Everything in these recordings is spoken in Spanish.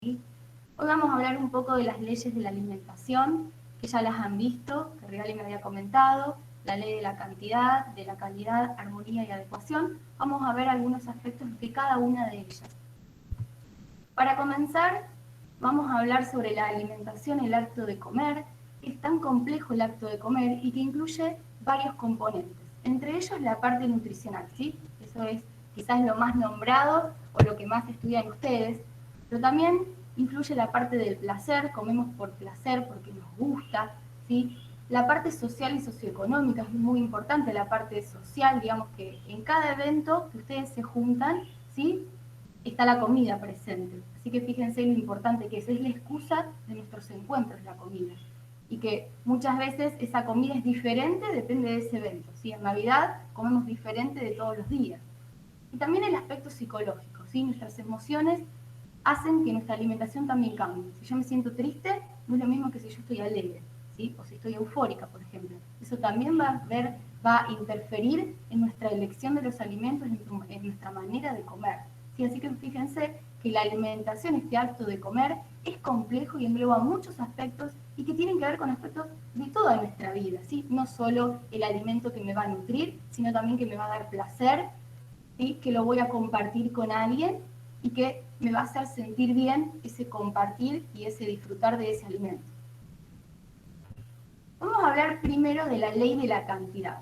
¿sí? Hoy vamos a hablar un poco de las leyes de la alimentación, que ya las han visto, que Rigali me había comentado, la ley de la cantidad, de la calidad, armonía y adecuación. Vamos a ver algunos aspectos de cada una de ellas. Para comenzar, vamos a hablar sobre la alimentación, el acto de comer. Es tan complejo el acto de comer y que incluye varios componentes, entre ellos la parte nutricional, ¿sí? Eso es quizás lo más nombrado o lo que más estudian ustedes, pero también influye la parte del placer, comemos por placer, porque nos gusta, ¿sí? La parte social y socioeconómica es muy importante, la parte social, digamos que en cada evento que ustedes se juntan, ¿sí? Está la comida presente. Así que fíjense lo importante que es la excusa de nuestros encuentros, la comida. Y que muchas veces esa comida es diferente, depende de ese evento. ¿Sí? En Navidad comemos diferente de todos los días. Y también el aspecto psicológico, ¿sí? Nuestras emociones hacen que nuestra alimentación también cambie. Si yo me siento triste, no es lo mismo que si yo estoy alegre, ¿sí? O si estoy eufórica, por ejemplo. Eso también va a interferir en nuestra elección de los alimentos, en nuestra manera de comer. ¿Sí? Así que fíjense que la alimentación, este acto de comer, es complejo y engloba muchos aspectos y que tienen que ver con aspectos de toda nuestra vida, ¿sí? No solo el alimento que me va a nutrir, sino también que me va a dar placer, ¿sí? Que lo voy a compartir con alguien y que me va a hacer sentir bien ese compartir y ese disfrutar de ese alimento. Vamos a hablar primero de la ley de la cantidad.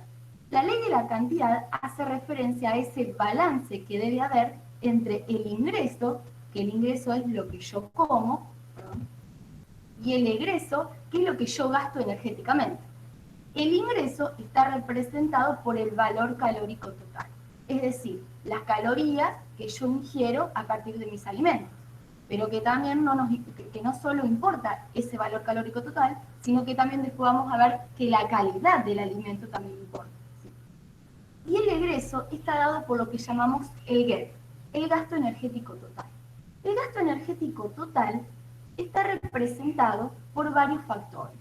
La ley de la cantidad hace referencia a ese balance que debe haber entre el ingreso, que el ingreso es lo que yo como, y el egreso, que es lo que yo gasto energéticamente. El ingreso está representado por el valor calórico total, es decir, las calorías que yo ingiero a partir de mis alimentos, pero que también no solo importa ese valor calórico total, sino que también después vamos a ver que la calidad del alimento también importa. ¿Sí? Y el egreso está dado por lo que llamamos el GET, el gasto energético total. El gasto energético total está representado por varios factores.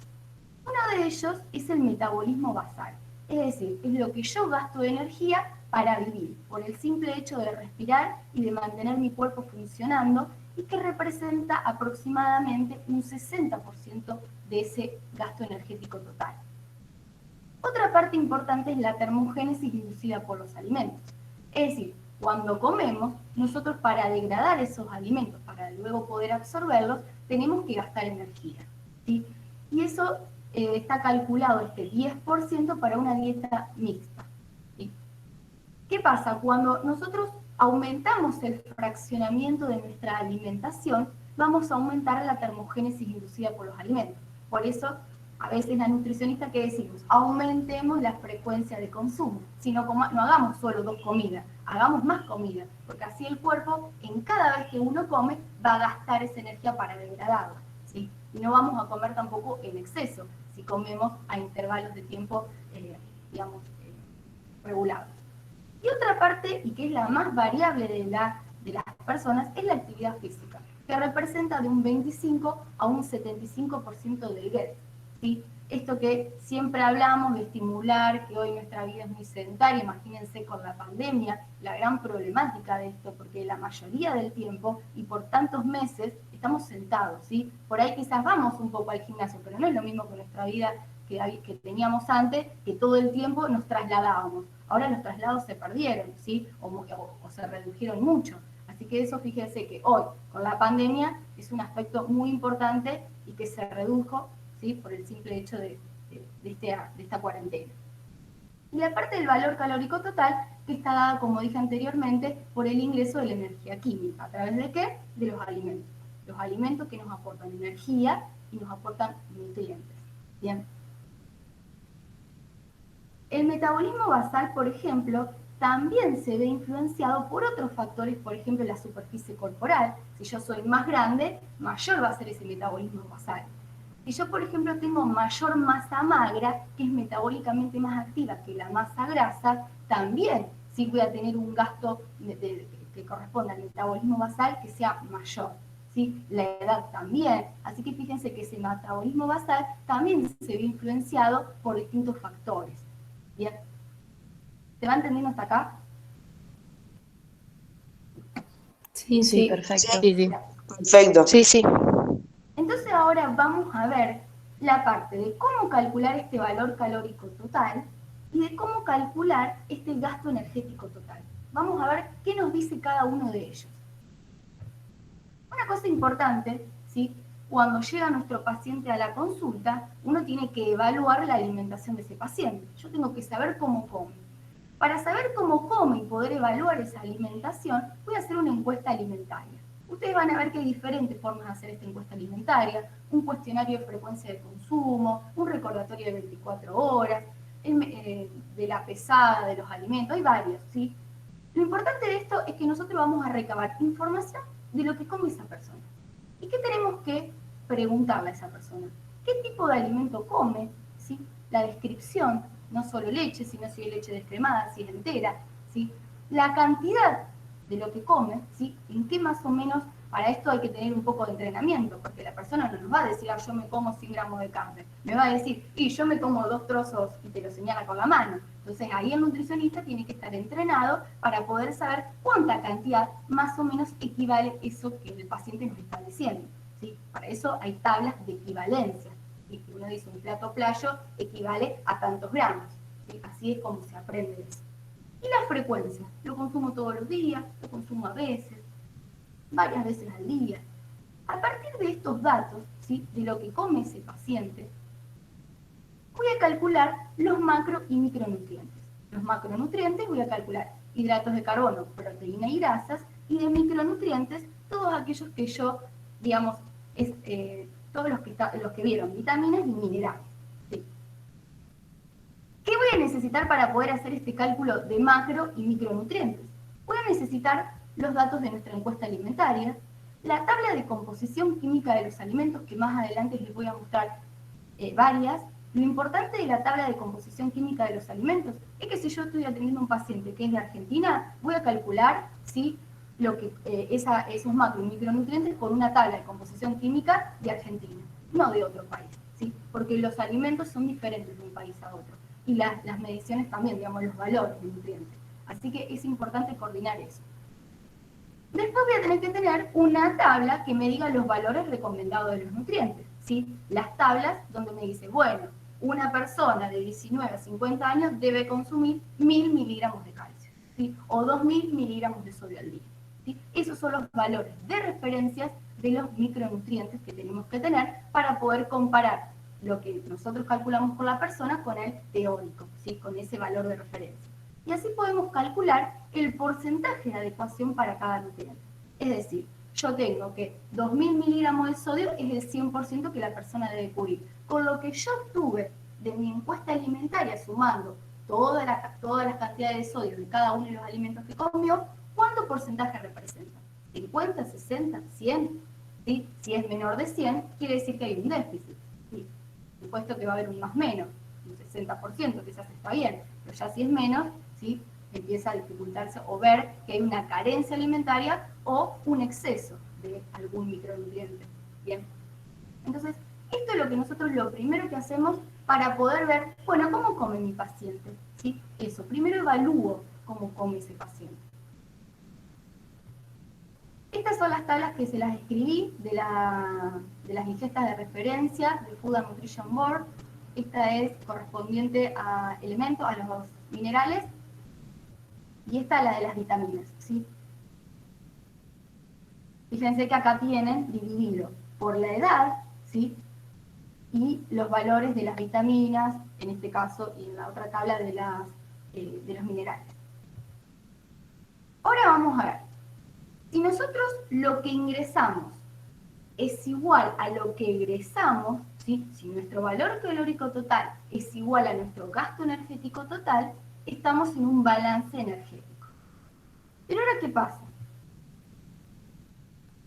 Uno de ellos es el metabolismo basal, es decir, es lo que yo gasto de energía para vivir, por el simple hecho de respirar y de mantener mi cuerpo funcionando, y que representa aproximadamente un 60% de ese gasto energético total. Otra parte importante es la termogénesis inducida por los alimentos, es decir, cuando comemos, nosotros para degradar esos alimentos, para luego poder absorberlos, tenemos que gastar energía, ¿sí? Y eso está calculado este 10% para una dieta mixta, ¿sí? ¿Qué pasa? Cuando nosotros aumentamos el fraccionamiento de nuestra alimentación, vamos a aumentar la termogénesis inducida por los alimentos. Por eso, a veces la nutricionista que decimos, aumentemos la frecuencia de consumo, sino no hagamos solo 2 comidas, hagamos más comida, porque así el cuerpo, en cada vez que uno come, va a gastar esa energía para degradarla, ¿sí? Y no vamos a comer tampoco en exceso, si comemos a intervalos de tiempo, digamos, regulados. Y otra parte, y que es la más variable de las personas, es la actividad física, que representa de un 25 a un 75% del GET, ¿sí? Esto que siempre hablamos de estimular, que hoy nuestra vida es muy sedentaria, imagínense con la pandemia, la gran problemática de esto, porque la mayoría del tiempo y por tantos meses estamos sentados, ¿sí? Por ahí quizás vamos un poco al gimnasio, pero no es lo mismo que nuestra vida que teníamos antes, que todo el tiempo nos trasladábamos. Ahora los traslados se perdieron, ¿sí? O se redujeron mucho. Así que eso, fíjense que hoy, con la pandemia, es un aspecto muy importante y que se redujo, ¿sí? Por el simple hecho de esta cuarentena. Y la parte del valor calórico total, que está dada, como dije anteriormente, por el ingreso de la energía química. ¿A través de qué? De los alimentos. Los alimentos que nos aportan energía y nos aportan nutrientes. Bien. El metabolismo basal, por ejemplo, también se ve influenciado por otros factores, por ejemplo, la superficie corporal. Si yo soy más grande, mayor va a ser ese metabolismo basal. Si yo, por ejemplo, tengo mayor masa magra, que es metabólicamente más activa que la masa grasa, también sí voy a tener un gasto que corresponda al metabolismo basal que sea mayor. ¿Sí? La edad también. Así que fíjense que ese metabolismo basal también se ve influenciado por distintos factores. Bien. ¿Se va entendiendo hasta acá? Sí, perfecto. Sí. Perfecto. Sí, sí. Entonces ahora vamos a ver la parte de cómo calcular este valor calórico total y de cómo calcular este gasto energético total. Vamos a ver qué nos dice cada uno de ellos. Una cosa importante, ¿sí? Cuando llega nuestro paciente a la consulta, uno tiene que evaluar la alimentación de ese paciente. Yo tengo que saber cómo come. Para saber cómo come y poder evaluar esa alimentación, voy a hacer una encuesta alimentaria. Ustedes van a ver que hay diferentes formas de hacer esta encuesta alimentaria, un cuestionario de frecuencia de consumo, un recordatorio de 24 horas, de la pesada de los alimentos, hay varios, ¿sí? Lo importante de esto es que nosotros vamos a recabar información de lo que come esa persona. ¿Y qué tenemos que preguntarle a esa persona? ¿Qué tipo de alimento come? ¿Sí? La descripción, no solo leche, sino si es leche descremada, si es entera, ¿sí? La cantidad de lo que come, ¿sí? En qué más o menos, para esto hay que tener un poco de entrenamiento, porque la persona no nos va a decir, yo me como 100 gramos de carne, me va a decir, y yo me como 2 trozos y te lo señala con la mano. Entonces ahí el nutricionista tiene que estar entrenado para poder saber cuánta cantidad más o menos equivale eso que el paciente nos está diciendo. ¿Sí? Para eso hay tablas de equivalencia. ¿Sí? Uno dice un plato playo equivale a tantos gramos. ¿Sí? Así es como se aprende eso. Y la frecuencia, lo consumo todos los días, lo consumo a veces, varias veces al día. A partir de estos datos, ¿sí? De lo que come ese paciente, voy a calcular los macro y micronutrientes. Los macronutrientes voy a calcular hidratos de carbono, proteína y grasas, y de micronutrientes todos aquellos que yo, digamos, todos los que vieron, vitaminas y minerales. ¿Sí? ¿Qué voy a necesitar para poder hacer este cálculo de macro y micronutrientes? Voy a necesitar los datos de nuestra encuesta alimentaria, la tabla de composición química de los alimentos, que más adelante les voy a mostrar varias. Lo importante de la tabla de composición química de los alimentos es que si yo estoy atendiendo a un paciente que es de Argentina, voy a calcular ¿sí? Esos macro y micronutrientes con una tabla de composición química de Argentina, no de otro país, ¿sí? Porque los alimentos son diferentes de un país a otro y las mediciones también, digamos, los valores de nutrientes. Así que es importante coordinar eso. Después voy a tener que tener una tabla que me diga los valores recomendados de los nutrientes, ¿sí? Las tablas donde me dice, bueno, una persona de 19 a 50 años debe consumir 1000 miligramos de calcio, ¿sí? O 2000 miligramos de sodio al día, ¿sí? Esos son los valores de referencias de los micronutrientes que tenemos que tener para poder comparar lo que nosotros calculamos con la persona con el teórico, ¿sí? Con ese valor de referencia. Y así podemos calcular el porcentaje de adecuación para cada nutriente. Es decir, yo tengo que 2000 miligramos de sodio es el 100% que la persona debe cubrir. Con lo que yo obtuve de mi encuesta alimentaria, sumando todas las cantidades de sodio de cada uno de los alimentos que comió, ¿cuánto porcentaje representa? ¿50, 60, 100? ¿Sí? Si es menor de 100, quiere decir que hay un déficit. ¿Sí? Supuesto que va a haber un más menos, un 60%, quizás está bien, pero ya si es menos, ¿sí? Empieza a dificultarse o ver que hay una carencia alimentaria o un exceso de algún micronutriente. Bien. Entonces, esto es lo que nosotros lo primero que hacemos para poder ver, bueno, ¿cómo come mi paciente? ¿Sí? Eso, primero evalúo cómo come ese paciente. Estas son las tablas que se las escribí de las ingestas de referencia de Food and Nutrition Board. Esta es correspondiente a elementos, a los minerales, y esta es la de las vitaminas, ¿sí? Fíjense que acá tienen dividido por la edad, ¿sí? Y los valores de las vitaminas, en este caso, y en la otra tabla de los minerales. Ahora vamos a ver, si nosotros lo que ingresamos es igual a lo que egresamos, ¿sí? Si nuestro valor calórico total es igual a nuestro gasto energético total, estamos en un balance energético. Pero ahora, ¿qué pasa?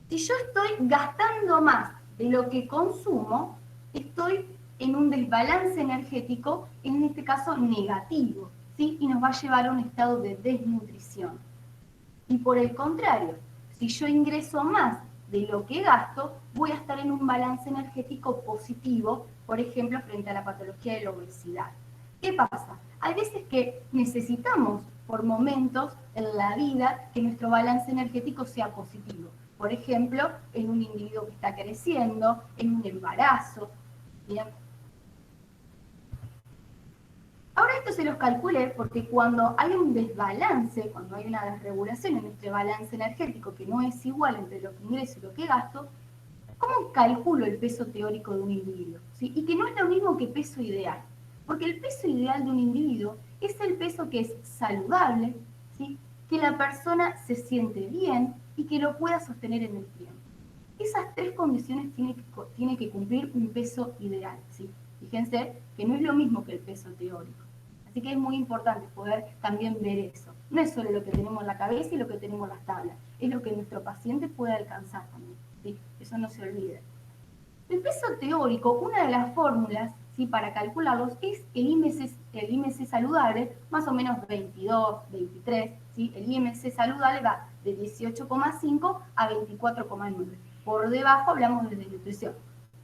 Si yo estoy gastando más de lo que consumo, estoy en un desbalance energético, en este caso negativo, ¿sí? Y nos va a llevar a un estado de desnutrición. Y por el contrario, si yo ingreso más de lo que gasto, voy a estar en un balance energético positivo, por ejemplo, frente a la patología de la obesidad. ¿Qué pasa? Hay veces que necesitamos por momentos en la vida que nuestro balance energético sea positivo. Por ejemplo, en un individuo que está creciendo, en un embarazo. ¿Bien? Ahora esto se los calculé porque cuando hay un desbalance, cuando hay una desregulación en este balance energético que no es igual entre lo que ingreso y lo que gasto, ¿cómo calculo el peso teórico de un individuo? ¿Sí? Y que no es lo mismo que peso ideal, porque el peso ideal de un individuo es el peso que es saludable, ¿sí? Que la persona se siente bien y que lo pueda sostener en el tiempo. Esas tres condiciones tiene que cumplir un peso ideal, ¿sí? Fíjense que no es lo mismo que el peso teórico. Así que es muy importante poder también ver eso. No es solo lo que tenemos en la cabeza y lo que tenemos en las tablas, es lo que nuestro paciente puede alcanzar también, ¿sí? Eso no se olvide. El peso teórico, una de las fórmulas, ¿sí?, para calcularlos es el IMC saludable, más o menos 22, 23, ¿sí? El IMC saludable va de 18,5 a 24,9. Por debajo hablamos de desnutrición.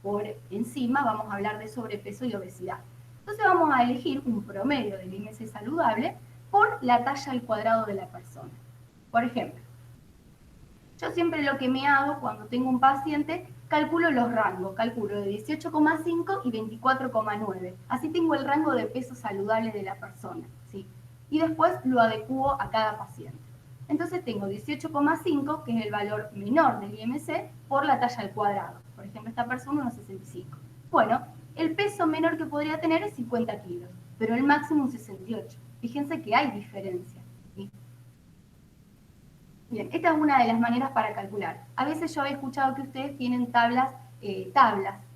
Por encima vamos a hablar de sobrepeso y obesidad. Entonces vamos a elegir un promedio del IMC saludable por la talla al cuadrado de la persona. Por ejemplo, yo siempre lo que me hago cuando tengo un paciente, calculo los rangos, calculo de 18,5 y 24,9. Así tengo el rango de peso saludable de la persona, ¿sí? Y después lo adecuo a cada paciente. Entonces tengo 18,5, que es el valor menor del IMC, por la talla al cuadrado. Por ejemplo, esta persona 1,65. Bueno, el peso menor que podría tener es 50 kilos, pero el máximo es 68. Fíjense que hay diferencia, ¿sí? Bien, esta es una de las maneras para calcular. A veces yo había escuchado que ustedes tienen tablas,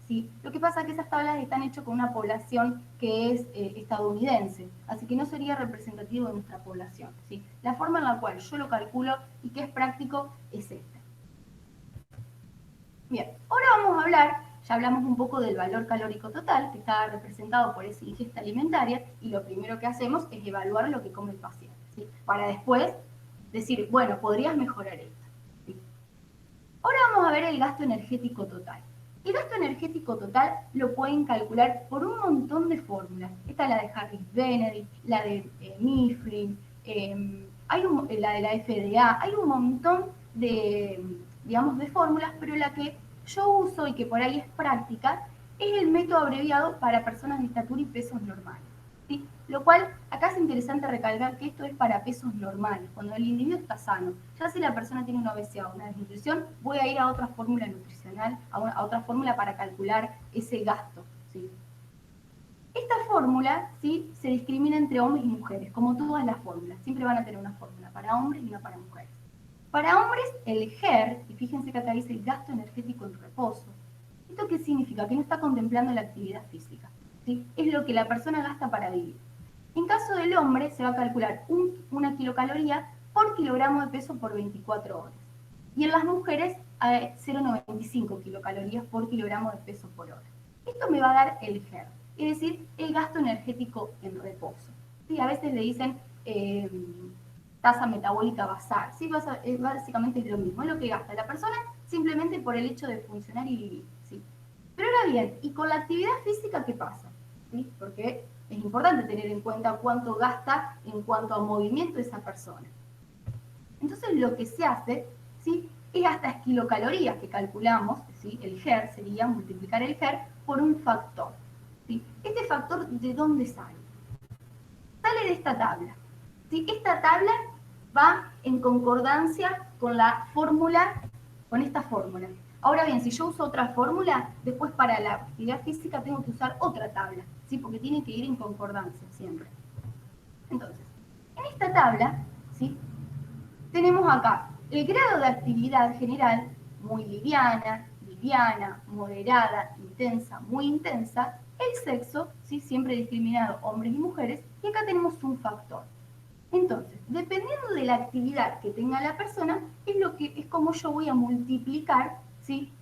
¿sí? Lo que pasa es que esas tablas están hechas con una población que es estadounidense, así que no sería representativo de nuestra población, ¿sí? La forma en la cual yo lo calculo y que es práctico es esta. Bien, ahora vamos a hablar, ya hablamos un poco del valor calórico total, que está representado por esa ingesta alimentaria, y lo primero que hacemos es evaluar lo que come el paciente, ¿sí? Para después decir, bueno, podrías mejorar esto. ¿Sí? Ahora vamos a ver el gasto energético total. El gasto energético total lo pueden calcular por un montón de fórmulas. Esta es la de Harris Benedict, la de Mifflin, la de la FDA, hay un montón de, digamos, de fórmulas, pero la que yo uso y que por ahí es práctica es el método abreviado para personas de estatura y pesos normales. ¿Sí? Lo cual, acá es interesante recalcar que esto es para pesos normales, cuando el individuo está sano. Ya si la persona tiene una obesidad o una desnutrición, voy a ir a otra fórmula nutricional, a otra fórmula para calcular ese gasto, ¿sí? Esta fórmula, ¿sí?, se discrimina entre hombres y mujeres, como todas las fórmulas. Siempre van a tener una fórmula para hombres y una para mujeres. Para hombres, el GER, y fíjense que acá dice el gasto energético en reposo. ¿Esto qué significa? Que no está contemplando la actividad física, ¿sí? Es lo que la persona gasta para vivir. En caso del hombre, se va a calcular una kilocaloría por kilogramo de peso por 24 horas. Y en las mujeres, 0,95 kilocalorías por kilogramo de peso por hora. Esto me va a dar el GER, es decir, el gasto energético en reposo. ¿Sí? A veces le dicen tasa metabólica basal. ¿Sí? Básicamente es lo mismo, es lo que gasta la persona simplemente por el hecho de funcionar y vivir. ¿Sí? Pero ahora bien, ¿y con la actividad física qué pasa? ¿Sí? Porque es importante tener en cuenta cuánto gasta en cuanto a movimiento esa persona. Entonces lo que se hace, ¿sí?, es hasta kilocalorías que calculamos, ¿sí? El GER sería multiplicar el GER por un factor. ¿Sí? Este factor, ¿de dónde sale? Sale de esta tabla. ¿Sí? Esta tabla va en concordancia con la fórmula, con esta fórmula. Ahora bien, si yo uso otra fórmula, después para la actividad física tengo que usar otra tabla, ¿sí?, porque tiene que ir en concordancia siempre. Entonces, en esta tabla, ¿sí?, tenemos acá el grado de actividad general, muy liviana, liviana, moderada, intensa, muy intensa, el sexo, ¿sí?, siempre discriminado hombres y mujeres, y acá tenemos un factor. Entonces, dependiendo de la actividad que tenga la persona, es como yo voy a multiplicar, ¿sí?,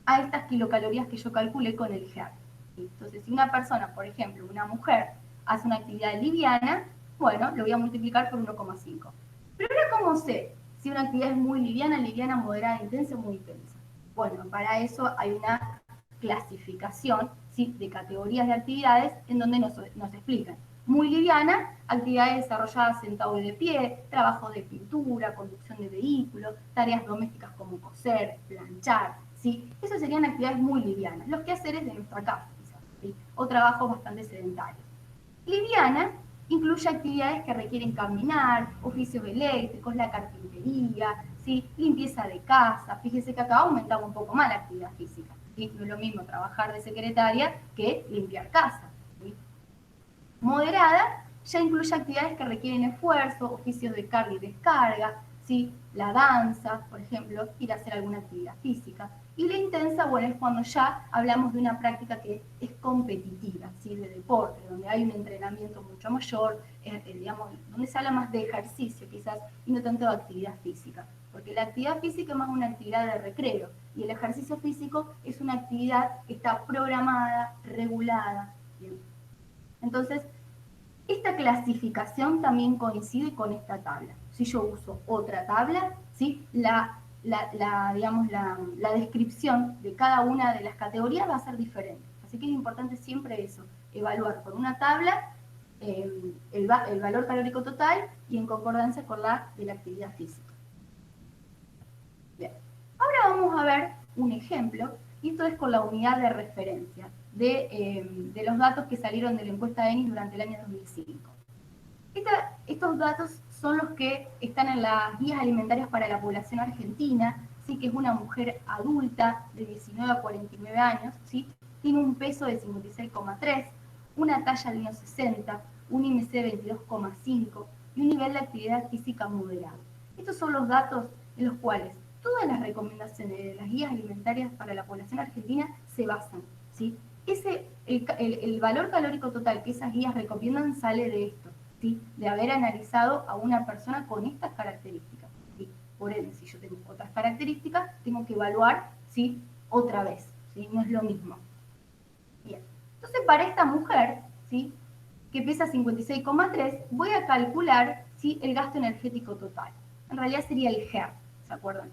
a estas kilocalorías que yo calculé con el GER. Entonces, si una persona, por ejemplo, una mujer, hace una actividad liviana, bueno, lo voy a multiplicar por 1,5. Pero ahora, ¿cómo sé si una actividad es muy liviana, liviana, moderada, intensa o muy intensa? Bueno, para eso hay una clasificación, ¿sí?, de categorías de actividades en donde nos explican. muy liviana, actividades desarrolladas sentado y de pie, trabajo de pintura, conducción de vehículos, tareas domésticas como coser, planchar, ¿sí? Esas serían actividades muy livianas, los quehaceres de nuestra casa, quizás, ¿sí? O trabajos bastante sedentarios. Liviana incluye actividades que requieren caminar, oficios eléctricos, la carpintería, ¿sí? Limpieza de casa. Fíjese que acá aumentaba un poco más la actividad física. ¿Sí? No es lo mismo trabajar de secretaria que limpiar casa. ¿Sí? Moderada ya incluye actividades que requieren esfuerzo, oficios de carga y descarga, ¿sí? La danza, por ejemplo, ir a hacer alguna actividad física. Y la intensa, bueno, es cuando ya hablamos de una práctica que es competitiva, ¿sí? De deporte, donde hay un entrenamiento mucho mayor, digamos, donde se habla más de ejercicio quizás y no tanto de actividad física. Porque la actividad física es más una actividad de recreo y el ejercicio físico es una actividad que está programada, regulada. ¿Bien? Entonces, esta clasificación también coincide con esta tabla. Si yo uso otra tabla, ¿sí? Digamos, la descripción de cada una de las categorías va a ser diferente. Así que es importante siempre eso, evaluar con una tabla el valor calórico total y en concordancia con la de la actividad física. Bien. Ahora vamos a ver un ejemplo, y esto es con la unidad de referencia de los datos que salieron de la encuesta de ENIS durante el año 2005. Estos datos son los que están en las guías alimentarias para la población argentina, ¿sí? Que es una mujer adulta de 19 a 49 años, ¿sí? Tiene un peso de 56,3, una talla de 1,60, un IMC de 22,5 y un nivel de actividad física moderado. Estos son los datos en los cuales todas las recomendaciones de las guías alimentarias para la población argentina se basan, ¿sí? El valor calórico total que esas guías recomiendan sale de esto, ¿sí? De haber analizado a una persona con estas características, ¿sí? Por ende, si yo tengo otras características, tengo que evaluar, ¿sí? Otra vez, ¿sí? No es lo mismo. Bien. Entonces, para esta mujer, ¿sí? Que pesa 56,3, voy a calcular, ¿sí? El gasto energético total. En realidad sería el GER, ¿se acuerdan?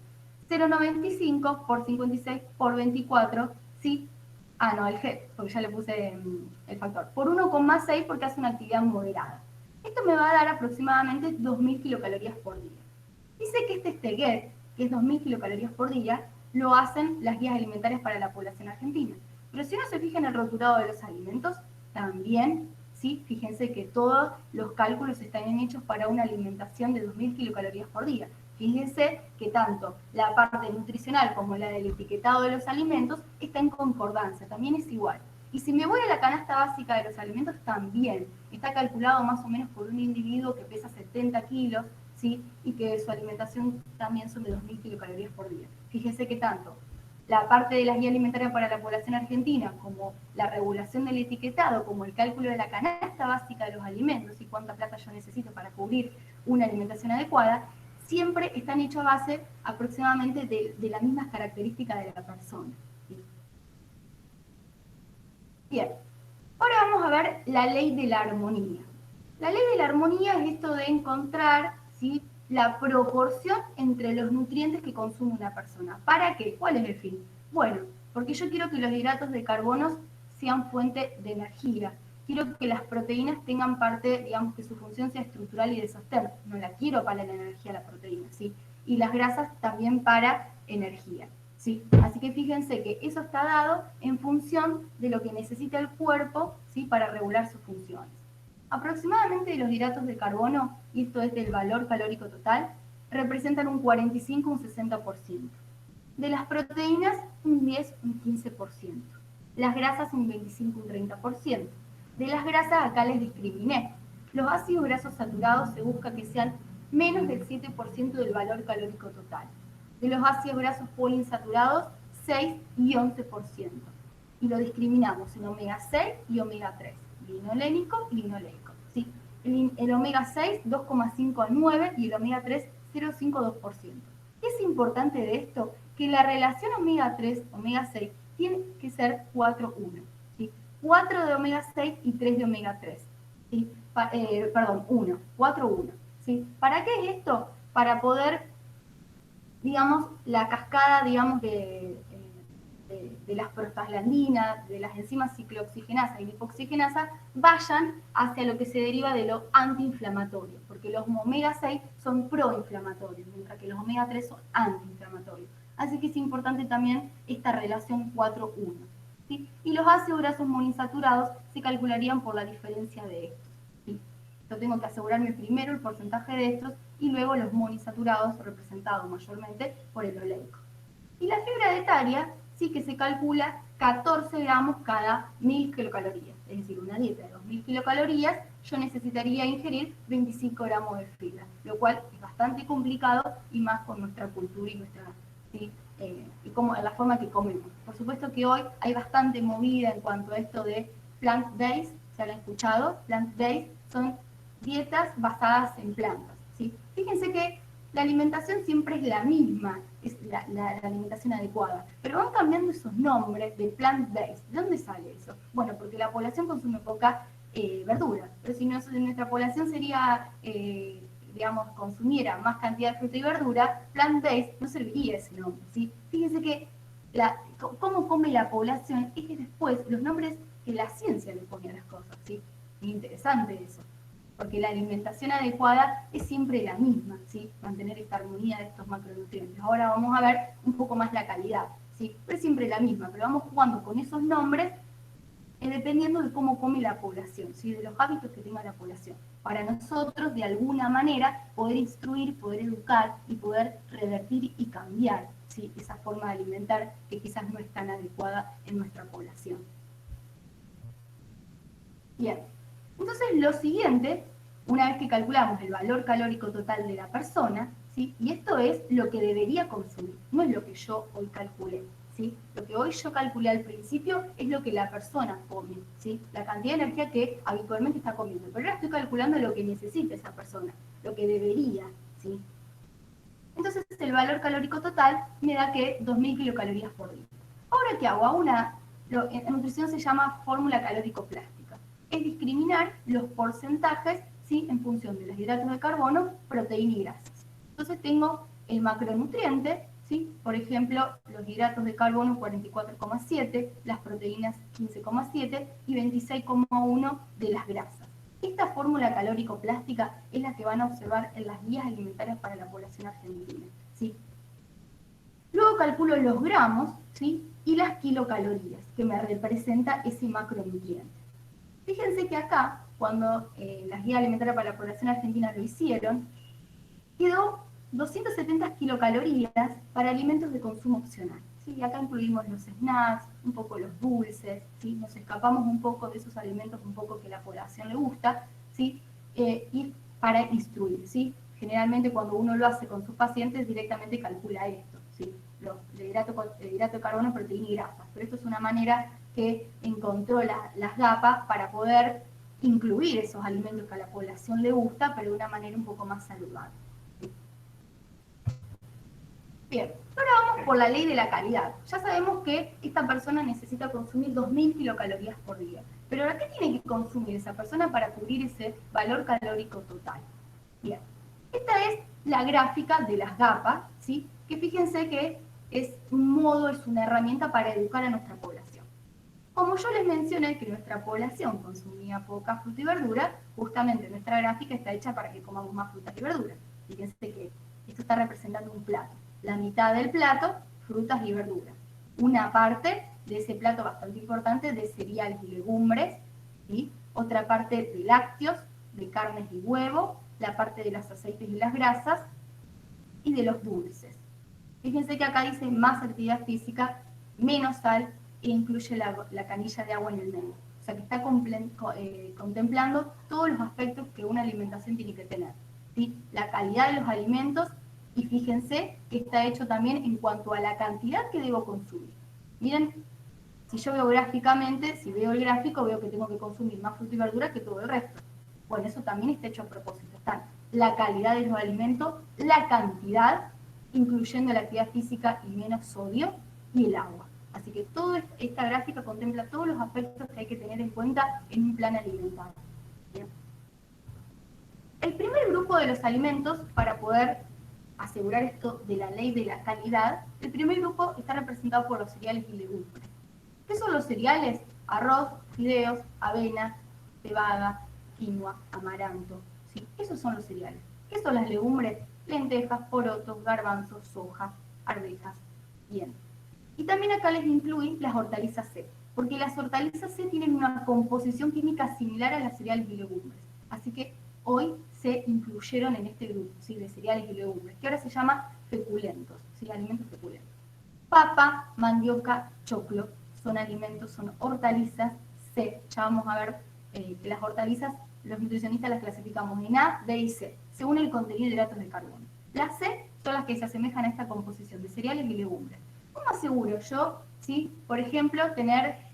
0,95 por 56 por 24, ¿sí? Ah, no, el G, porque ya le puse el factor. Por 1,6 porque hace una actividad moderada. Esto me va a dar aproximadamente 2.000 kilocalorías por día. Dice que este STEGET, que es 2.000 kilocalorías por día, lo hacen las guías alimentarias para la población argentina. Pero si uno se fija en el rotulado de los alimentos, también, ¿sí? Fíjense que todos los cálculos están hechos para una alimentación de 2.000 kilocalorías por día. Fíjense que tanto la parte nutricional como la del etiquetado de los alimentos está en concordancia, también es igual. Y si me voy a la canasta básica de los alimentos, también está calculado más o menos por un individuo que pesa 70 kilos, ¿sí? Y que su alimentación también son de 2.000 kilocalorías por día. Fíjese que tanto la parte de la guía alimentaria para la población argentina, como la regulación del etiquetado, como el cálculo de la canasta básica de los alimentos y cuánta plata yo necesito para cubrir una alimentación adecuada, siempre están hechos a base aproximadamente de las mismas características de la persona. ¿Sí? Bien, ahora vamos a ver la ley de la armonía. La ley de la armonía es esto de encontrar, ¿sí? La proporción entre los nutrientes que consume una persona. ¿Para qué? ¿Cuál es el fin? Bueno, porque yo quiero que los hidratos de carbono sean fuente de energía. Quiero que las proteínas tengan parte, digamos, que su función sea estructural y de sostén. No la quiero para la energía la proteína, ¿sí? Y las grasas también para energía, ¿sí? Así que fíjense que eso está dado en función de lo que necesita el cuerpo, ¿sí? Para regular sus funciones. Aproximadamente los hidratos de carbono, y esto es del valor calórico total, representan un 45 un 60%. De las proteínas, un 10 un 15%. Las grasas, un 25 un 30%. De las grasas, acá les discriminé. Los ácidos grasos saturados se busca que sean menos del 7% del valor calórico total. De los ácidos grasos poliinsaturados, 6 y 11%. Y lo discriminamos en omega 6 y omega 3, linolénico y linoleico. ¿Sí? El omega 6, 2,5 a 9 y el omega 3, 0,5-2%. ¿Qué es importante de esto? Que la relación omega 3, omega 6, tiene que ser 4-1. ¿Sí? 4 de omega 6 y 3 de omega 3. ¿Sí? Perdón, 1, 4-1. ¿Sí? ¿Para qué es esto? Para poder, digamos, la cascada, digamos, de las prostaglandinas, de las enzimas ciclooxigenasa y lipoxigenasa, vayan hacia lo que se deriva de lo antiinflamatorio, porque los omega 6 son proinflamatorios, mientras que los omega 3 son antiinflamatorios. Así que es importante también esta relación 4-1. ¿Sí? Y los ácidos grasos monoinsaturados se calcularían por la diferencia de estos. ¿Sí? Yo tengo que asegurarme primero el porcentaje de estos y luego los monoinsaturados representados mayormente por el oleico. Y la fibra dietaria sí que se calcula 14 gramos cada 1000 kilocalorías. Es decir, una dieta de 2000 kilocalorías, yo necesitaría ingerir 25 gramos de fibra, lo cual es bastante complicado y más con nuestra cultura y nuestra... ¿sí? Y como la forma que comemos. Por supuesto que hoy hay bastante movida en cuanto a esto de plant-based, ¿se han escuchado? Plant-based son dietas basadas en plantas, ¿sí? Fíjense que la alimentación siempre es la misma, es la alimentación adecuada, pero van cambiando esos nombres de plant-based. ¿De dónde sale eso? Bueno, porque la población consume poca verdura, pero si nuestra población sería... digamos, consumiera más cantidad de fruta y verdura, plant-based no serviría ese nombre, ¿sí? Fíjense que cómo come la población es que después los nombres que la ciencia le pone a las cosas, ¿sí? Es interesante eso, porque la alimentación adecuada es siempre la misma, ¿sí? Mantener esta armonía de estos macronutrientes. Ahora vamos a ver un poco más la calidad, ¿sí? Pero es siempre la misma, pero vamos jugando con esos nombres dependiendo de cómo come la población, ¿sí? De los hábitos que tenga la población. Para nosotros, de alguna manera, poder instruir, poder educar y poder revertir y cambiar, ¿sí? Esa forma de alimentar que quizás no es tan adecuada en nuestra población. Bien, entonces lo siguiente, una vez que calculamos el valor calórico total de la persona, ¿sí? Y esto es lo que debería consumir, no es lo que yo hoy calculé. ¿Sí? Lo que hoy yo calculé al principio es lo que la persona come, ¿sí? La cantidad de energía que habitualmente está comiendo. Pero ahora estoy calculando lo que necesita esa persona, lo que debería, ¿sí? Entonces el valor calórico total me da que 2000 kilocalorías por día. Ahora, ¿qué hago? En nutrición se llama fórmula calórico-plástica. Es discriminar los porcentajes, ¿sí? En función de los hidratos de carbono, proteína y grasas. Entonces tengo el macronutriente, ¿sí? Por ejemplo, los hidratos de carbono 44,7, las proteínas 15,7 y 26,1 de las grasas. Esta fórmula calórico-plástica es la que van a observar en las guías alimentarias para la población argentina, ¿sí? Luego calculo los gramos, ¿sí? Y las kilocalorías, que me representa ese macronutriente. Fíjense que acá, cuando las guías alimentarias para la población argentina lo hicieron, quedó 270 kilocalorías para alimentos de consumo opcional. ¿Sí? Acá incluimos los snacks, un poco los dulces, ¿sí? Nos escapamos un poco de esos alimentos un poco que a la población le gusta, ¿sí? Y para instruir, ¿sí? Generalmente cuando uno lo hace con sus pacientes directamente calcula esto, ¿sí? El hidrato de carbono, proteína y grasas. Pero esto es una manera que encontró las GAPA para poder incluir esos alimentos que a la población le gusta, pero de una manera un poco más saludable. Bien, ahora vamos por la ley de la calidad. Ya sabemos que esta persona necesita consumir 2000 kilocalorías por día. Pero ¿ahora qué tiene que consumir esa persona para cubrir ese valor calórico total? Bien, esta es la gráfica de las GAPA, ¿sí? Que fíjense que es un modo, es una herramienta para educar a nuestra población. Como yo les mencioné que nuestra población consumía poca fruta y verdura, justamente nuestra gráfica está hecha para que comamos más frutas y verduras. Fíjense que esto está representando un plato. La mitad del plato, frutas y verduras. Una parte de ese plato bastante importante de cereales y legumbres, ¿sí? Otra parte de lácteos, de carnes y huevo, la parte de los aceites y las grasas y de los dulces. Fíjense que acá dice más actividad física, menos sal e incluye la canilla de agua en el medio. O sea que está contemplando todos los aspectos que una alimentación tiene que tener, ¿sí? La calidad de los alimentos. Y fíjense que está hecho también en cuanto a la cantidad que debo consumir. Miren, si yo veo gráficamente, si veo el gráfico, veo que tengo que consumir más fruta y verdura que todo el resto. Bueno, eso también está hecho a propósito. Están la calidad de los alimentos, la cantidad, incluyendo la actividad física y menos sodio, y el agua. Así que toda esta gráfica contempla todos los aspectos que hay que tener en cuenta en un plan alimentario. Bien. El primer grupo de los alimentos, para poder asegurar esto de la ley de la calidad, el primer grupo está representado por los cereales y legumbres. ¿Qué son los cereales? Arroz, fideos, avena, cebada, quinoa, amaranto. ¿Sí? Esos son los cereales. ¿Qué son las legumbres? Lentejas, porotos, garbanzos, soja, arvejas. Bien. Y también acá les incluí las hortalizas C, porque las hortalizas C tienen una composición química similar a las cereales y legumbres. Así que hoy se incluyeron en este grupo, ¿sí? De cereales y legumbres, que ahora se llama feculentos, ¿sí? Alimentos feculentos. Papa, mandioca, choclo son alimentos, son hortalizas C. Ya vamos a ver que las hortalizas, los nutricionistas las clasificamos en A, B y C, según el contenido de hidratos de carbono. Las C son las que se asemejan a esta composición de cereales y legumbres. ¿Cómo aseguro yo, ¿sí? Por ejemplo, tener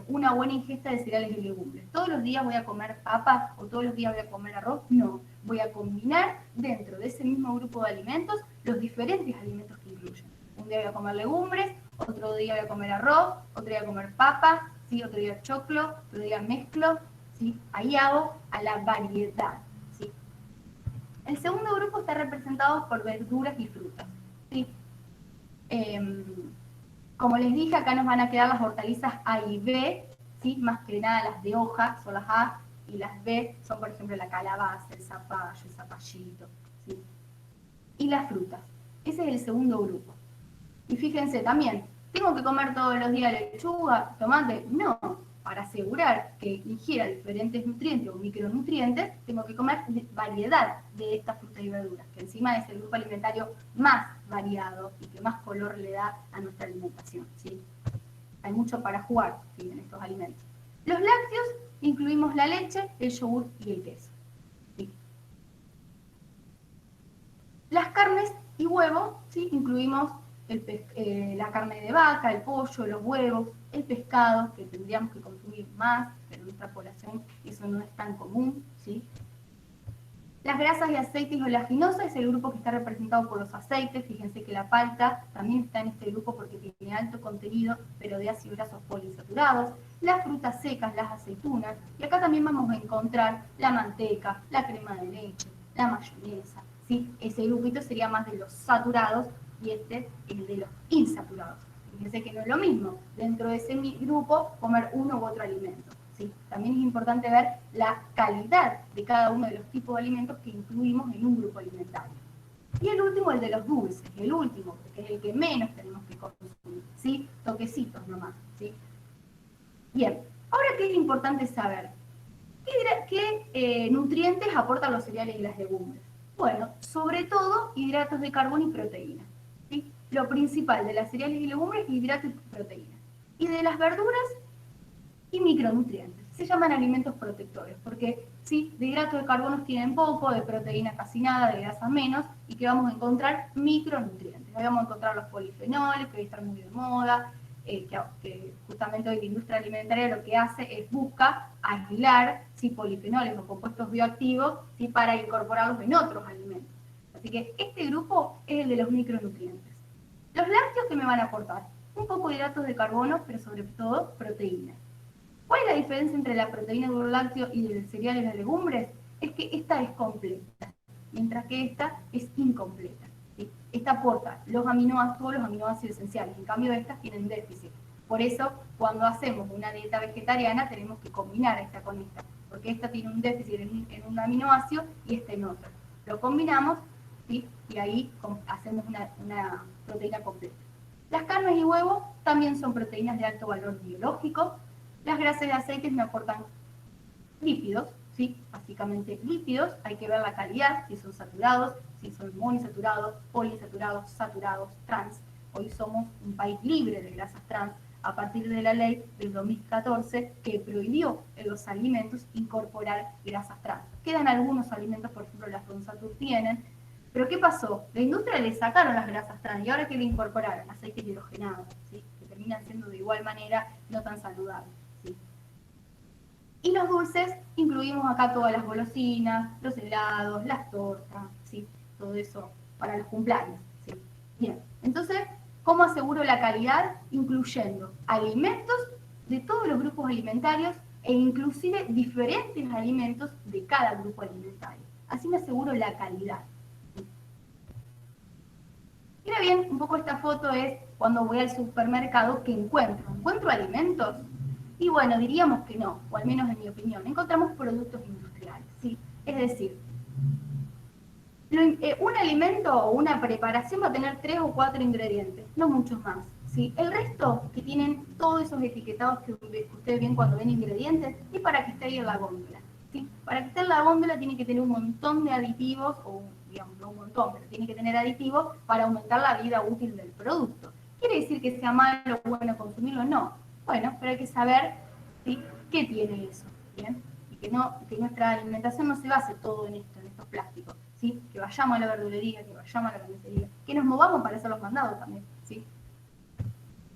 una buena ingesta de cereales y legumbres? ¿Todos los días voy a comer papas o todos los días voy a comer arroz? No. Voy a combinar dentro de ese mismo grupo de alimentos los diferentes alimentos que incluyen. Un día voy a comer legumbres, otro día voy a comer arroz, otro día voy a comer papa, ¿sí? Otro día choclo, otro día mezclo, ¿sí? Ahí hago a la variedad, ¿sí? El segundo grupo está representado por verduras y frutas, ¿sí? Como les dije, acá nos van a quedar las hortalizas A y B, ¿sí? Más que nada las de hoja son las A, y las B son, por ejemplo, la calabaza, el zapallo, el zapallito, ¿sí? Y las frutas. Ese es el segundo grupo. Y fíjense también, ¿tengo que comer todos los días lechuga, tomate? No. Para asegurar que ingiera diferentes nutrientes o micronutrientes, tengo que comer variedad de estas frutas y verduras, que encima es el grupo alimentario más variado y que más color le da a nuestra alimentación, ¿sí? Hay mucho para jugar, ¿sí? En estos alimentos. Los lácteos incluimos la leche, el yogur y el queso, ¿sí? Las carnes y huevos, ¿sí? Incluimos la carne de vaca, el pollo, los huevos, el pescado, que tendríamos que consumir más, pero en nuestra población eso no es tan común, ¿sí? Las grasas y aceites oleaginosos es el grupo que está representado por los aceites. Fíjense que la palta también está en este grupo porque tiene alto contenido, pero de ácidos grasos poliinsaturados. Las frutas secas, las aceitunas. Y acá también vamos a encontrar la manteca, la crema de leche, la mayonesa, ¿sí? Ese grupito sería más de los saturados y este es el de los insaturados. Fíjense que no es lo mismo dentro de ese grupo comer uno u otro alimento. ¿Sí? También es importante ver la calidad de cada uno de los tipos de alimentos que incluimos en un grupo alimentario. Y el último, el de los dulces, el último, porque es el que menos tenemos que consumir, ¿sí? Toquecitos nomás, ¿sí? Bien, ahora qué es importante saber. ¿Qué nutrientes aportan los cereales y las legumbres? Bueno, sobre todo hidratos de carbono y proteínas, ¿sí? Lo principal de las cereales y legumbres es hidratos y proteínas. Y de las verduras, y micronutrientes. Se llaman alimentos protectores, porque sí, de hidratos de carbono tienen poco, de proteína casi nada, de grasa menos, y que vamos a encontrar micronutrientes. Ahí vamos a encontrar los polifenoles, que hoy están muy de moda, que justamente hoy la industria alimentaria lo que hace es busca aislar polifenoles o compuestos bioactivos para incorporarlos en otros alimentos. Así que este grupo es el de los micronutrientes. Los lácteos que me van a aportar un poco de hidratos de carbono, pero sobre todo proteínas. ¿Cuál es la diferencia entre la proteína de un lácteo y del cereal y las legumbres? Es que esta es completa, mientras que esta es incompleta, ¿sí? Esta aporta todos los aminoácidos esenciales, en cambio estas tienen déficit. Por eso, cuando hacemos una dieta vegetariana, tenemos que combinar esta con esta, porque esta tiene un déficit en un aminoácido y esta en otro. Lo combinamos, ¿sí? Y ahí hacemos una proteína completa. Las carnes y huevos también son proteínas de alto valor biológico. Las grasas y aceites me aportan lípidos, ¿sí? Básicamente lípidos. Hay que ver la calidad, si son saturados, si son monoinsaturados, poliinsaturados, saturados, trans. Hoy somos un país libre de grasas trans a partir de la ley del 2014 que prohibió en los alimentos incorporar grasas trans. Quedan algunos alimentos, por ejemplo, las Fonsatur tienen. Pero ¿qué pasó? La industria le sacaron las grasas trans y ahora que le incorporaron aceites hidrogenados, ¿sí? Que terminan siendo de igual manera no tan saludables. ¿Sí? Y los dulces, incluimos acá todas las golosinas, los helados, las tortas, ¿sí? Todo eso para los cumpleaños. ¿Sí? Bien, entonces, ¿cómo aseguro la calidad? Incluyendo alimentos de todos los grupos alimentarios e inclusive diferentes alimentos de cada grupo alimentario. Así me aseguro la calidad. Mira bien, un poco esta foto es cuando voy al supermercado, ¿qué encuentro? ¿Encuentro alimentos? Y bueno, diríamos que no, o al menos en mi opinión. Encontramos productos industriales, ¿sí? Es decir, un alimento o una preparación va a tener 3 o 4 ingredientes, no muchos más. ¿Sí? El resto, que tienen todos esos etiquetados que ustedes ven cuando ven ingredientes, es para que esté ahí en la góndola. ¿Sí? Para que esté en la góndola tiene que tener un montón de aditivos, o digamos, no un montón, pero tiene que tener aditivos para aumentar la vida útil del producto. ¿Quiere decir que sea malo o bueno consumirlo? No. Bueno, pero hay que saber, ¿sí?, qué tiene eso. ¿Bien? Y que nuestra alimentación no se base todo en esto, en estos plásticos. ¿Sí? Que vayamos a la verdulería, que vayamos a la carnicería, que nos movamos para hacer los mandados también. ¿Sí?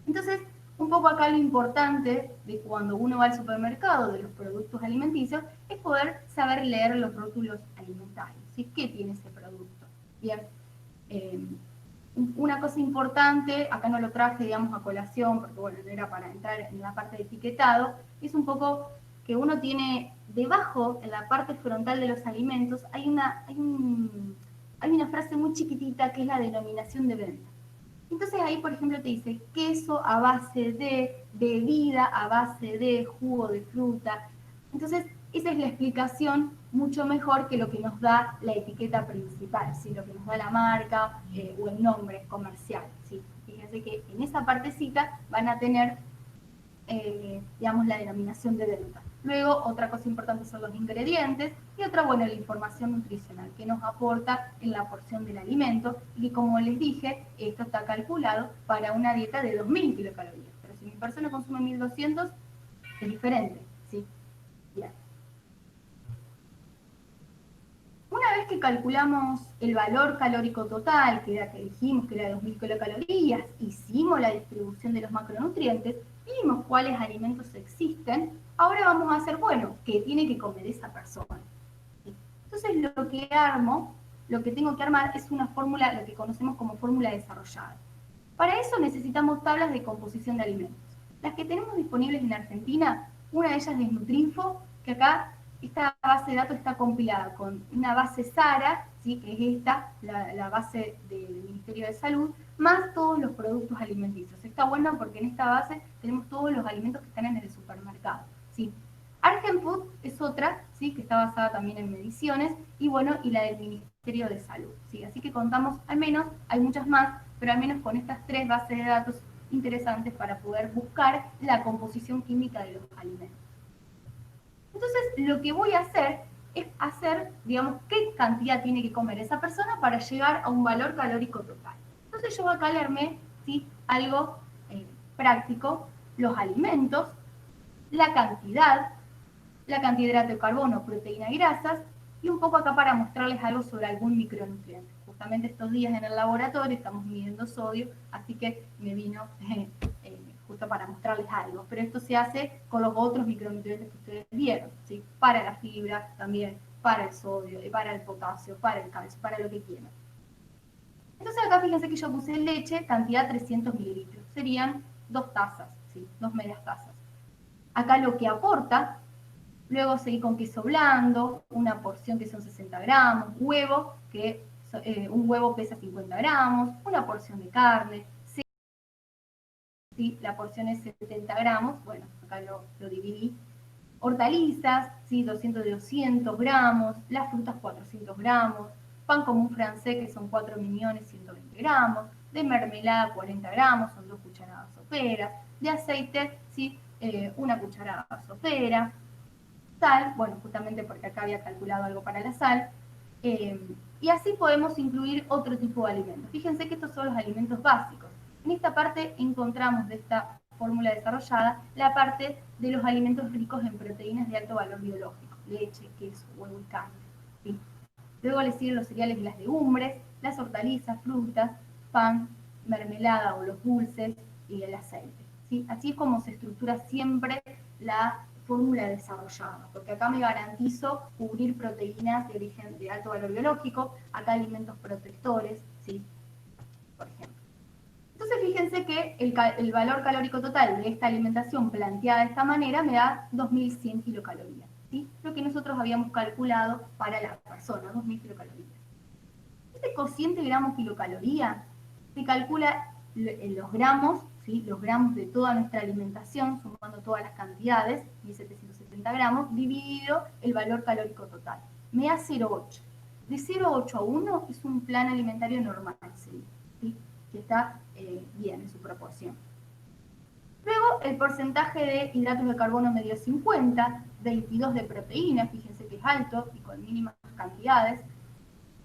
Entonces, un poco acá lo importante de cuando uno va al supermercado de los productos alimenticios es poder saber leer los rótulos alimentarios. ¿Sí? ¿Qué tiene ese producto? Bien. Una cosa importante, acá no lo traje, digamos, a colación, porque bueno, no era para entrar en la parte de etiquetado, es un poco que uno tiene debajo, en la parte frontal de los alimentos, hay una frase muy chiquitita que es la denominación de venta. Entonces ahí, por ejemplo, te dice queso a base de, bebida a base de, jugo de fruta. Entonces, esa es la explicación mucho mejor que lo que nos da la etiqueta principal, ¿sí? Lo que nos da la marca o el nombre comercial. ¿Sí? Fíjense que en esa partecita van a tener, digamos, la denominación de venta. Luego, otra cosa importante son los ingredientes y otra, bueno, la información nutricional que nos aporta en la porción del alimento y como les dije, esto está calculado para una dieta de 2000 kilocalorías. Pero si mi persona consume 1200, es diferente, ¿sí? Bien. Una vez que calculamos el valor calórico total, que dijimos que era de 2000 kilocalorías, hicimos la distribución de los macronutrientes, vimos cuáles alimentos existen, ahora vamos a hacer, bueno, ¿qué tiene que comer esa persona? Entonces lo que tengo que armar es una fórmula, lo que conocemos como fórmula desarrollada. Para eso necesitamos tablas de composición de alimentos. Las que tenemos disponibles en Argentina, una de ellas es Nutrinfo, que acá esta base de datos está compilada con una base SARA, ¿sí?, que es esta, la base del Ministerio de Salud, más todos los productos alimenticios. Está bueno porque en esta base tenemos todos los alimentos que están en el supermercado. ¿Sí? Argenfood es otra, ¿sí?, que está basada también en mediciones, y bueno, y la del Ministerio de Salud. ¿Sí? Así que contamos, al menos, hay muchas más, pero al menos con estas 3 bases de datos interesantes para poder buscar la composición química de los alimentos. Entonces, lo que voy a hacer es hacer, digamos, qué cantidad tiene que comer esa persona para llegar a un valor calórico total. Entonces yo acá le armé, ¿sí?, algo práctico, los alimentos, la cantidad de hidrato de carbono, proteína y grasas, y un poco acá para mostrarles algo sobre algún micronutriente. Justamente estos días en el laboratorio estamos midiendo sodio, así que me vino justo para mostrarles algo. Pero esto se hace con los otros micronutrientes que ustedes vieron, ¿sí? Para la fibra también, para el sodio, para el potasio, para el calcio, para lo que quieran. Entonces acá fíjense que yo puse leche, cantidad 300 mililitros. Serían 2 tazas, ¿sí? 2 medias tazas. Acá lo que aporta, luego seguí con queso blando, una porción que son 60 gramos, huevo, que un huevo pesa 50 gramos, una porción de carne, ¿sí? La porción es 70 gramos, bueno, acá lo dividí. Hortalizas, ¿sí?, 200 gramos, las frutas 400 gramos, pan común francés que son 4 millones 120 gramos, de mermelada 40 gramos, son 2 cucharadas soperas, de aceite, ¿sí?, 1 cucharada sopera, sal, bueno, justamente porque acá había calculado algo para la sal, y así podemos incluir otro tipo de alimentos. Fíjense que estos son los alimentos básicos. En esta parte encontramos de esta fórmula desarrollada la parte de los alimentos ricos en proteínas de alto valor biológico, leche, queso, huevo y carne. ¿Sí? Luego le siguen los cereales y las legumbres, las hortalizas, frutas, pan, mermelada o los dulces y el aceite. ¿Sí? Así es como se estructura siempre la fórmula desarrollada, porque acá me garantizo cubrir proteínas de origen de alto valor biológico, acá alimentos protectores, ¿sí?, por ejemplo. Entonces fíjense que el valor calórico total de esta alimentación planteada de esta manera me da 2100 kilocalorías, ¿sí?, lo que nosotros habíamos calculado para la persona, 2000 kilocalorías. Este cociente gramo kilocaloría se calcula los gramos, ¿sí? Los gramos de toda nuestra alimentación, sumando todas las cantidades, 1770 gramos, dividido el valor calórico total. Me da 0,8. De 0,8 a 1 es un plan alimentario normal, ¿sí? Que está bien en su proporción. Luego, el porcentaje de hidratos de carbono me dio 50, 22 de proteínas, fíjense que es alto y con mínimas cantidades,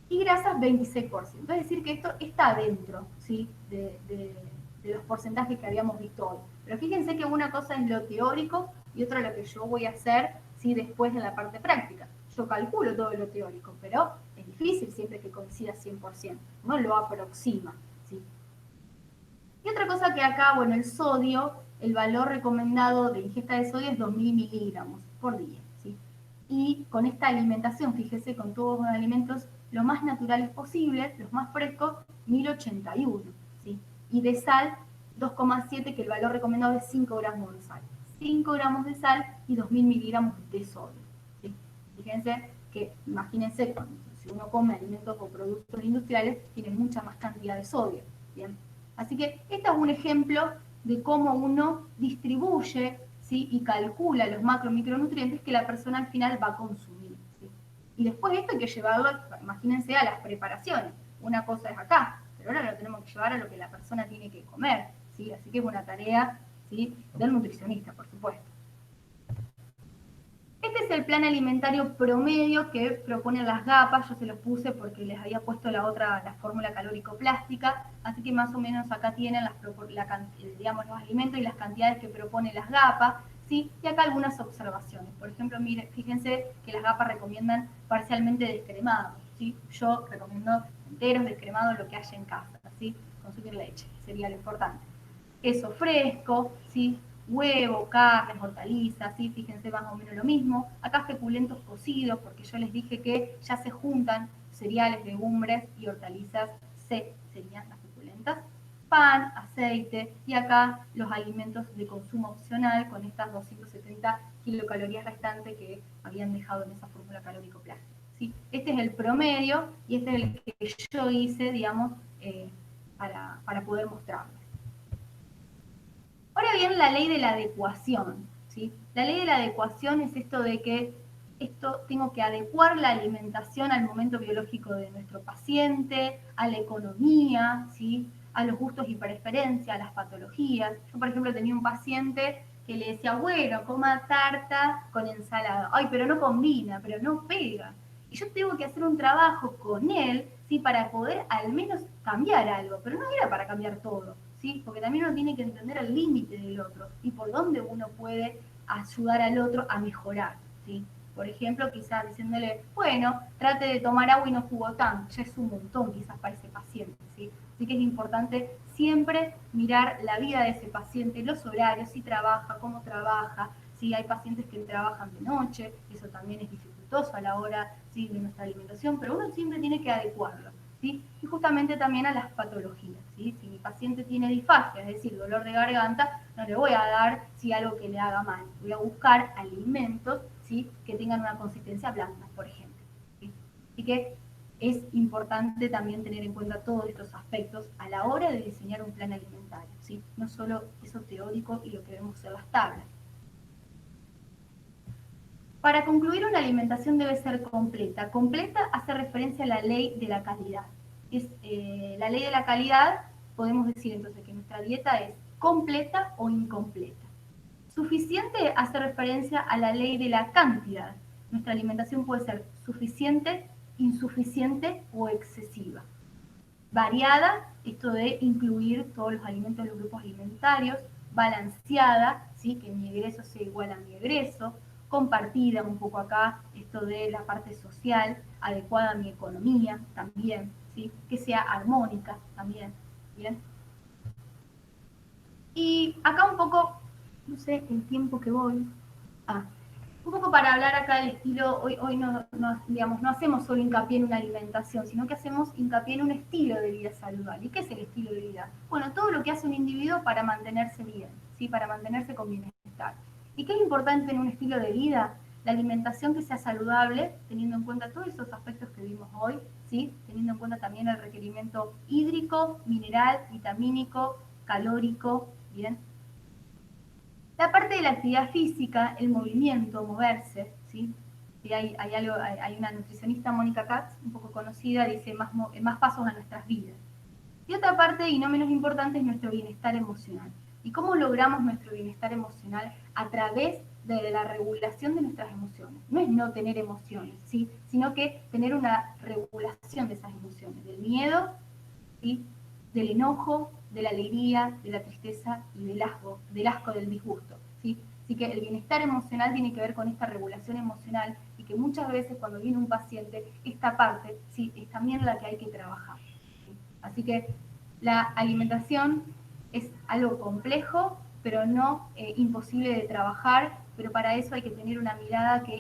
y grasas 26%. Es decir, que esto está dentro, ¿sí? de los porcentajes que habíamos visto hoy. Pero fíjense que una cosa es lo teórico y otra lo que yo voy a hacer, ¿sí? Después en la parte práctica. Yo calculo todo lo teórico, pero es difícil siempre que coincida 100%. No lo aproxima, ¿sí? Y otra cosa que acá, bueno, el sodio, el valor recomendado de ingesta de sodio es 2000 miligramos por día, ¿sí? Y con esta alimentación, fíjese, con todos los alimentos lo más naturales posibles, los más frescos, 1081, ¿sí? Y de sal, 2,7, que el valor recomendado es 5 gramos de sal. 5 gramos de sal y 2000 miligramos de sodio, ¿sí? Fíjense que, imagínense, si uno come alimentos o productos industriales, tiene mucha más cantidad de sodio, ¿bien? Así que este es un ejemplo de cómo uno distribuye, ¿sí? Y calcula los macro y micronutrientes que la persona al final va a consumir, ¿sí? Y después esto hay que llevarlo, imagínense, a las preparaciones. Una cosa es acá, pero ahora lo tenemos que llevar a lo que la persona tiene que comer, ¿sí? Así que es una tarea, ¿sí? Del nutricionista, por supuesto. Este es el plan alimentario promedio que proponen las GAPA. Yo se los puse porque les había puesto la fórmula calórico-plástica, así que más o menos acá tienen digamos, los alimentos y las cantidades que propone las GAPA, ¿sí? Y acá algunas observaciones. Por ejemplo, miren, fíjense que las GAPA recomiendan parcialmente descremados, ¿sí? Yo recomiendo enteros, descremados, lo que haya en casa, ¿sí? Consumir leche, sería lo importante. Queso fresco, ¿sí? Huevo, carnes, hortalizas, ¿sí? Fíjense más o menos lo mismo. Acá feculentos cocidos, porque yo les dije que ya se juntan cereales, legumbres y hortalizas serían las feculentas. Pan, aceite y acá los alimentos de consumo opcional con estas 270 kilocalorías restantes que habían dejado en esa fórmula calórico-plástica, ¿sí? Este es el promedio y este es el que yo hice, digamos, para poder mostrarlo. Ahora bien, la ley de la adecuación, ¿sí? La ley de la adecuación es esto de que tengo que adecuar la alimentación al momento biológico de nuestro paciente, a la economía, ¿sí? A los gustos y preferencias, a las patologías. Yo, por ejemplo, tenía un paciente que le decía, bueno, coma tarta con ensalada. Ay, pero no combina, pero no pega. Y yo tengo que hacer un trabajo con él, ¿sí? Para poder al menos cambiar algo, pero no era para cambiar todo, ¿sí? Porque también uno tiene que entender el límite del otro y por dónde uno puede ayudar al otro a mejorar, ¿sí? Por ejemplo, quizás diciéndole, bueno, trate de tomar agua y no jugó tanto, ya es un montón quizás para ese paciente, ¿sí? Así que es importante siempre mirar la vida de ese paciente, los horarios, si trabaja, cómo trabaja, si hay pacientes que trabajan de noche, eso también es dificultoso a la hora, ¿sí? De nuestra alimentación, pero uno siempre tiene que adecuarlo, ¿sí? Y justamente también a las patologías, ¿sí? Si mi paciente tiene disfagia, es decir, dolor de garganta, no le voy a dar algo que le haga mal, voy a buscar alimentos, ¿sí? Que tengan una consistencia blanda, por ejemplo, ¿sí? Así que es importante también tener en cuenta todos estos aspectos a la hora de diseñar un plan alimentario, ¿sí? No solo eso teórico y lo que vemos en las tablas. Para concluir, una alimentación debe ser completa. Completa hace referencia a la ley de la calidad. La ley de la calidad, podemos decir entonces que nuestra dieta es completa o incompleta. Suficiente hace referencia a la ley de la cantidad. Nuestra alimentación puede ser suficiente, insuficiente o excesiva. Variada, esto de incluir todos los alimentos de los grupos alimentarios. Balanceada, ¿sí? Que mi egreso sea igual a mi egreso. Compartida, un poco acá, esto de la parte social, adecuada a mi economía también, ¿sí? Que sea armónica también, ¿bien? Y acá un poco, no sé, el tiempo que voy. Un poco para hablar acá del estilo, hoy digamos, no hacemos solo hincapié en una alimentación, sino que hacemos hincapié en un estilo de vida saludable. ¿Y qué es el estilo de vida? Bueno, todo lo que hace un individuo para mantenerse bien, ¿sí? Para mantenerse con bienestar. ¿Y qué es importante en un estilo de vida? La alimentación que sea saludable, teniendo en cuenta todos esos aspectos que vimos hoy, ¿sí? Teniendo en cuenta también el requerimiento hídrico, mineral, vitamínico, calórico, ¿bien? La parte de la actividad física, el movimiento, moverse, ¿sí? Y hay una nutricionista, Mónica Katz, un poco conocida, dice más pasos a nuestras vidas. Y otra parte, y no menos importante, es nuestro bienestar emocional. ¿Y cómo logramos nuestro bienestar emocional? A través de la regulación de nuestras emociones. No es no tener emociones, ¿sí? Sino que tener una regulación de esas emociones, del miedo, ¿sí? Del enojo, de la alegría, de la tristeza y del asco, del disgusto, ¿sí? Así que el bienestar emocional tiene que ver con esta regulación emocional y que muchas veces cuando viene un paciente, esta parte, ¿sí? Es también la que hay que trabajar. ¿Sí? Así que la alimentación es algo complejo, pero no imposible de trabajar, pero para eso hay que tener una mirada que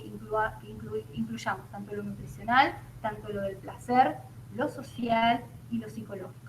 incluyamos tanto lo nutricional, tanto lo del placer, lo social y lo psicológico.